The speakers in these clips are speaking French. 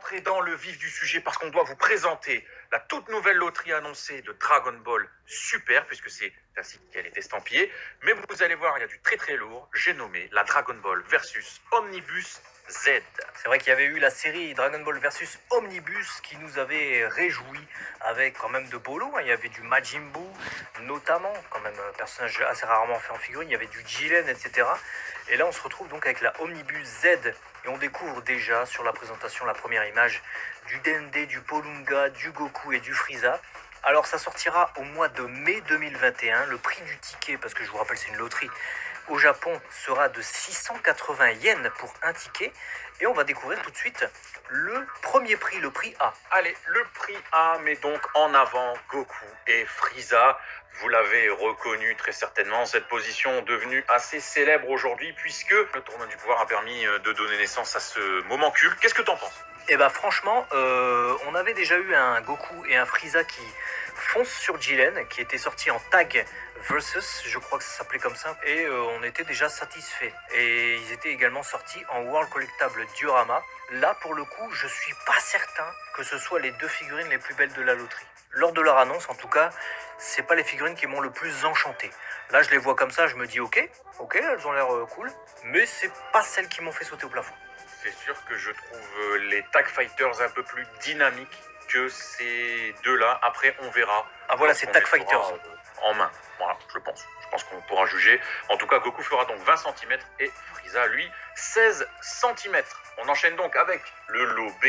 rentrer dans le vif du sujet parce qu'on doit vous présenter la toute nouvelle loterie annoncée de Dragon Ball Super, puisque c'est ainsi qu'elle est estampillée. Mais vous allez voir, il y a du très très lourd. J'ai nommé la Dragon Ball versus Omnibus Z. C'est vrai qu'il y avait eu la série Dragon Ball versus Omnibus qui nous avait réjouis avec quand même de beaux lots. Il y avait du Majin Buu notamment, quand même personnage assez rarement fait en figurine. Il y avait du Jiren, etc. Et là on se retrouve donc avec la Omnibus Z et on découvre déjà sur la présentation, la première image, du Dende, du Polunga, du Goku et du Frieza. Alors ça sortira au mois de mai 2021. Le prix du ticket, parce que je vous rappelle c'est une loterie, au Japon sera de 680 yens pour un ticket. Et on va découvrir tout de suite le premier prix, le prix A. Allez, le prix A met donc en avant Goku et Frieza. Vous l'avez reconnu très certainement, cette position devenue assez célèbre aujourd'hui puisque le tournoi du pouvoir a permis de donner naissance à ce moment culte. Qu'est-ce que t'en penses? Et bah franchement, on avait déjà eu un Goku et un Frieza qui foncent sur Jiren, qui était sorti en tag versus, je crois que ça s'appelait comme ça, et on était déjà satisfait. Et ils étaient également sortis en World Collectable Diorama. Là, pour le coup, je suis pas certain que ce soit les deux figurines les plus belles de la loterie. Lors de leur annonce, en tout cas, c'est pas les figurines qui m'ont le plus enchanté. Là, je les vois comme ça, je me dis ok, elles ont l'air cool, mais c'est pas celles qui m'ont fait sauter au plafond. C'est sûr que je trouve les Tag Fighters un peu plus dynamiques que ces deux-là. Après, on verra. Ah voilà, c'est Tag Fighters. En main, voilà, je pense. Je pense qu'on pourra juger. En tout cas, Goku fera donc 20 cm et Frieza, lui, 16 cm. On enchaîne donc avec le lot B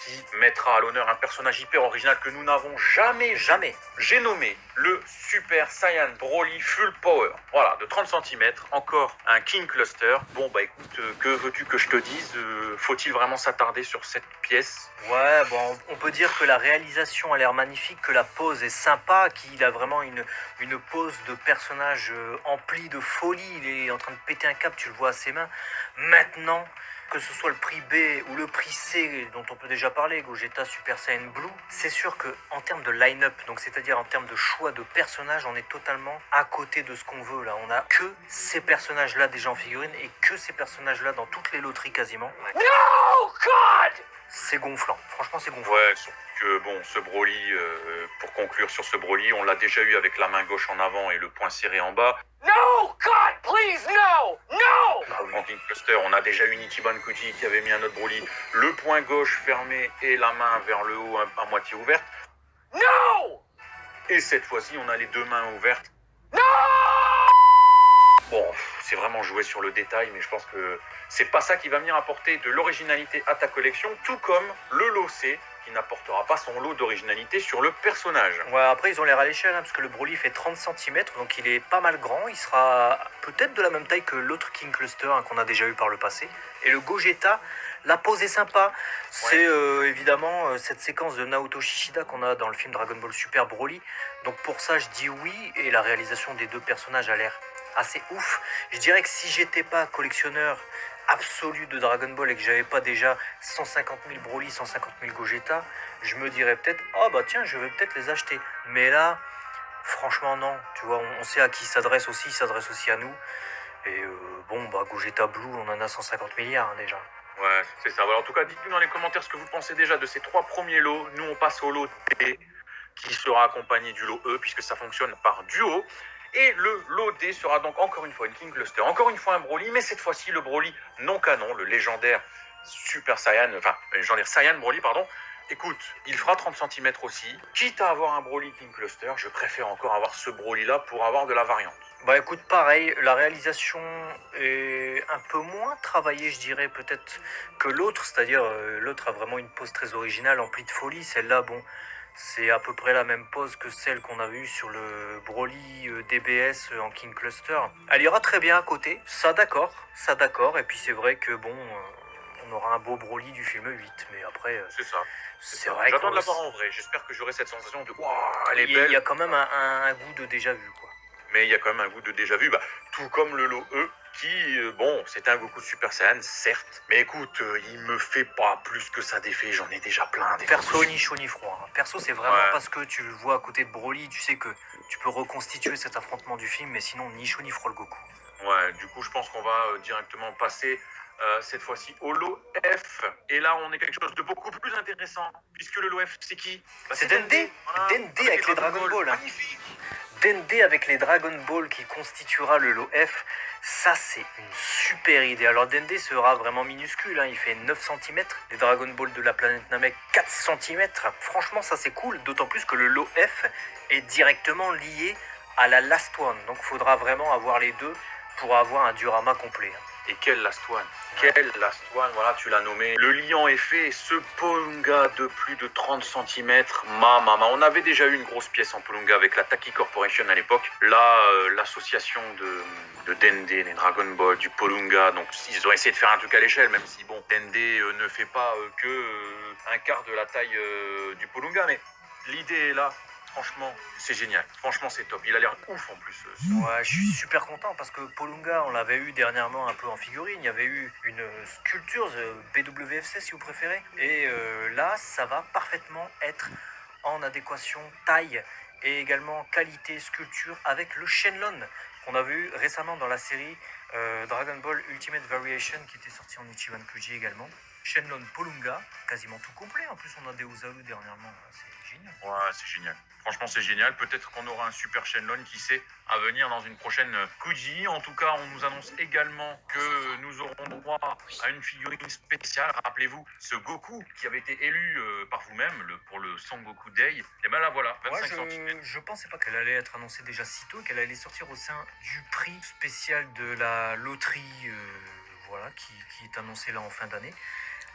qui mettra à l'honneur un personnage hyper original que nous n'avons jamais vu. Jamais. J'ai nommé le Super Saiyan Broly Full Power. Voilà, de 30 cm, encore un King Cluster. Bon, bah écoute, que veux-tu que je te dise? Faut-il vraiment s'attarder sur cette pièce? Ouais, bon, on peut dire que la réalisation a l'air magnifique, que la pose est sympa, qu'il a vraiment une pose de personnage empli de folie. Il est en train de péter un câble, tu le vois à ses mains. Maintenant, que ce soit le prix B ou le prix C dont on peut déjà parler, Gogeta Super Saiyan Blue, c'est sûr que en termes de line-up, donc c'est-à-dire en termes de choix de personnages, on est totalement à côté de ce qu'on veut là. On a que ces personnages-là déjà en figurine et que ces personnages-là dans toutes les loteries quasiment. No God! C'est gonflant, franchement c'est gonflant. Ouais, surtout que bon, ce Broly, pour conclure sur ce Broly, on l'a déjà eu avec la main gauche en avant et le poing serré en bas. No, God, please, no, no! En King Cluster, on a déjà eu Ichiban Kuji qui avait mis un autre Broly, le poing gauche fermé et la main vers le haut à moitié ouverte. No! Et cette fois-ci, on a les deux mains ouvertes. No! Bon, c'est vraiment jouer sur le détail, mais je pense que c'est pas ça qui va venir apporter de l'originalité à ta collection, tout comme le lot C, qui n'apportera pas son lot d'originalité sur le personnage. Ouais, après ils ont l'air à l'échelle, parce que le Broly fait 30 cm, donc il est pas mal grand. Il sera peut-être de la même taille que l'autre King Cluster qu'on a déjà eu par le passé. Et le Gogeta, la pose est sympa. C'est évidemment cette séquence de Naoto Shishida qu'on a dans le film Dragon Ball Super Broly. Donc pour ça, je dis oui, et la réalisation des deux personnages a l'air assez ouf. Je dirais que si j'étais pas collectionneur absolu de Dragon Ball et que j'avais pas déjà 150 000 Broly, 150 000 Gogeta, je me dirais peut-être, ah bah tiens, je vais peut-être les acheter. Mais là, franchement non, tu vois, on sait à qui il s'adresse aussi à nous. Et bon, bah Gogeta Blue, on en a 150 milliards déjà. Ouais, c'est ça. Alors, en tout cas, dites-nous dans les commentaires ce que vous pensez déjà de ces trois premiers lots. Nous, on passe au lot D, qui sera accompagné du lot E, puisque ça fonctionne par duo. Et le lot D sera donc encore une fois une King Cluster, encore une fois un Broly, mais cette fois-ci le Broly non canon, le légendaire Super Saiyan, enfin, le légendaire Saiyan Broly, pardon. Écoute, il fera 30 cm aussi. Quitte à avoir un Broly King Cluster, je préfère encore avoir ce Broly-là pour avoir de la variante. Bah écoute, pareil, la réalisation est un peu moins travaillée, je dirais, peut-être que l'autre, c'est-à-dire l'autre a vraiment une pose très originale, emplie de folie. Celle-là, bon, c'est à peu près la même pose que celle qu'on avait eue sur le Broly DBS en King Cluster. Elle ira très bien à côté, ça d'accord, et puis c'est vrai que bon, on aura un beau Broly du film 8, mais après, C'est ça. c'est vrai J'attends que de la voir en vrai. J'espère que j'aurai cette sensation de waouh, elle est il belle. y a quand même un goût de déjà vu, quoi. Mais il y a quand même un goût de déjà vu, bah, tout comme le lot E, qui, bon, c'est un Goku Super Saiyan, certes, mais écoute, il me fait pas plus que ça d'effet, j'en ai déjà plein. Perso, ni chaud ni froid. Perso, c'est vraiment Ouais. parce que tu le vois à côté de Broly, tu sais que tu peux reconstituer cet affrontement du film, mais sinon, ni chaud ni froid le Goku. Ouais, du coup, je pense qu'on va directement passer cette fois-ci Holo F. Et là, on est quelque chose de beaucoup plus intéressant, puisque le Holo F, c'est qui? C'est Dende. Voilà. Dende avec les Dragon Ball. Magnifique. Dende avec les Dragon Ball qui constituera le lot F, ça c'est une super idée. Alors Dende sera vraiment minuscule, hein. Il fait 9 cm, les Dragon Ball de la planète Namek 4 cm. Franchement ça c'est cool, d'autant plus que le lot F est directement lié à la Last One. Donc il faudra vraiment avoir les deux pour avoir un diorama complet. Et quel Last One, quel Last One, voilà, tu l'as nommé. Le liant est fait, et ce Polunga de plus de 30 cm, on avait déjà eu une grosse pièce en Polunga avec la Taki Corporation à l'époque. Là, l'association de Dende, des Dragon Ball, du Polunga, donc ils ont essayé de faire un truc à l'échelle, même si bon, Dende ne fait pas que un quart de la taille du Polunga, mais l'idée est là. Franchement, c'est génial. Franchement, c'est top. Il a l'air ouf en plus. Ouais, je suis super content parce que Polunga, on l'avait eu dernièrement un peu en figurine. Il y avait eu une sculpture BWFC si vous préférez. Et là, ça va parfaitement être en adéquation taille et également qualité sculpture avec le Shenlong qu'on a vu récemment dans la série Dragon Ball Ultimate Variation qui était sorti en Ichiban Kuji également. Shenlong Polunga, quasiment tout complet. En plus, on a des Ozaru dernièrement. C'est génial. Ouais, c'est génial. Franchement, c'est génial. Peut-être qu'on aura un super Shenlong, qui sait, à venir dans une prochaine Kuji. En tout cas, on nous annonce également que nous aurons droit à une figurine spéciale. Rappelez-vous, ce Goku qui avait été élu par vous-même pour le Sangoku Day. Et ben là, voilà, 25 cm. Je pensais pas qu'elle allait être annoncée déjà si tôt, qu'elle allait sortir au sein du prix spécial de la loterie voilà, qui est annoncé là en fin d'année.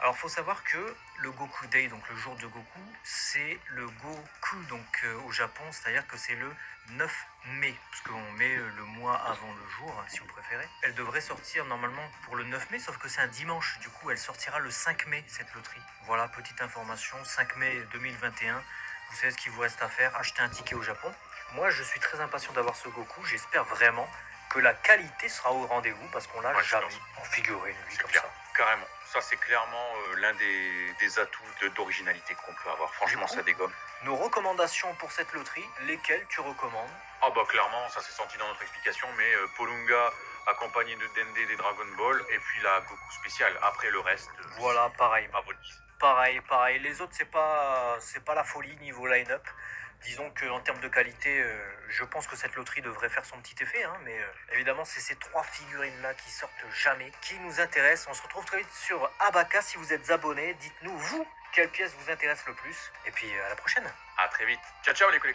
Alors faut savoir que le Goku Day, donc le jour de Goku, c'est le Goku donc au Japon, c'est-à-dire que c'est le 9 mai, parce qu'on met le mois avant le jour, si vous préférez. Elle devrait sortir normalement pour le 9 mai, sauf que c'est un dimanche, du coup elle sortira le 5 mai, cette loterie. Voilà, petite information, 5 mai 2021, vous savez ce qu'il vous reste à faire, acheter un ticket au Japon. Moi je suis très impatient d'avoir ce Goku, j'espère vraiment que la qualité sera au rendez-vous, parce qu'on l'a jamais en figurine, lui, comme ça. Carrément. Ça, c'est clairement l'un des atouts d'originalité qu'on peut avoir. Franchement, ça dégomme. Nos recommandations pour cette loterie, lesquelles tu recommandes? Ah bah clairement, ça s'est senti dans notre explication, mais Polunga accompagné de Dende des Dragon Ball, et puis la Goku spéciale. Après le reste, voilà, pareil. À votre guise. Pareil. Les autres, c'est pas la folie niveau line-up. Disons qu'en termes de qualité, je pense que cette loterie devrait faire son petit effet, hein, mais évidemment, c'est ces 3 figurines-là qui sortent jamais, qui nous intéressent. On se retrouve très vite sur Abaka. Si vous êtes abonné, dites-nous, vous, quelle pièce vous intéresse le plus. Et puis, à la prochaine. À très vite. Ciao, ciao les collectionneurs.